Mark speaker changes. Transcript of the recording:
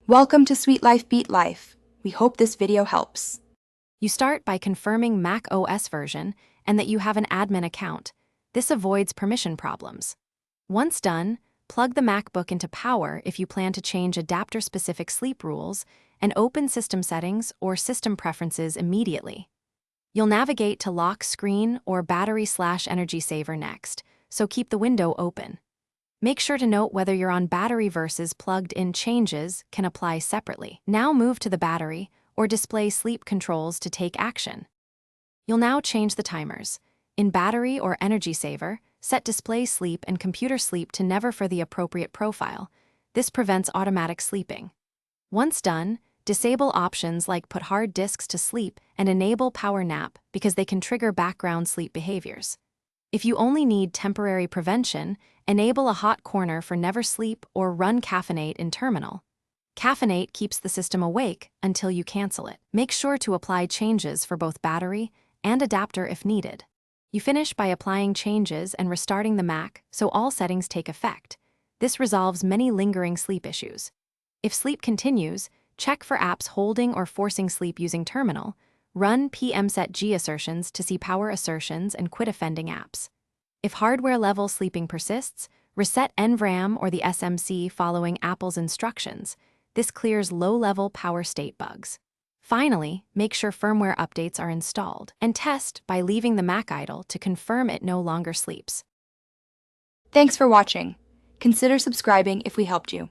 Speaker 1: Welcome to Sweet Life Beat Life. We hope this video helps.
Speaker 2: You start by confirming Mac OS version and that you have an admin account. This avoids permission problems. Once done, plug the MacBook into power if you plan to change adapter-specific sleep rules, and open System Settings or System Preferences immediately. You'll navigate to Lock Screen or Battery/Energy Saver next, so keep the window open. Make sure to note whether you're on battery versus plugged-in. Changes can apply separately. Now move to the battery or display sleep controls to take action. You'll now change the timers. In battery or energy saver, set display sleep and computer sleep to never for the appropriate profile. This prevents automatic sleeping. Once done, disable options like put hard disks to sleep and enable power nap because they can trigger background sleep behaviors. If you only need temporary prevention, enable a hot corner for never sleep or run caffeinate in terminal. Caffeinate keeps the system awake until you cancel it. Make sure to apply changes for both battery and adapter if needed. You finish by applying changes and restarting the Mac so all settings take effect. This resolves many lingering sleep issues. If sleep continues, check for apps holding or forcing sleep using terminal. Run PMSetG assertions to see power assertions and quit offending apps. If hardware-level sleeping persists, reset NVRAM or the SMC following Apple's instructions. This clears low-level power state bugs. Finally, make sure firmware updates are installed, and test by leaving the Mac idle to confirm it no longer sleeps.
Speaker 1: Thanks for watching. Consider subscribing if we helped you.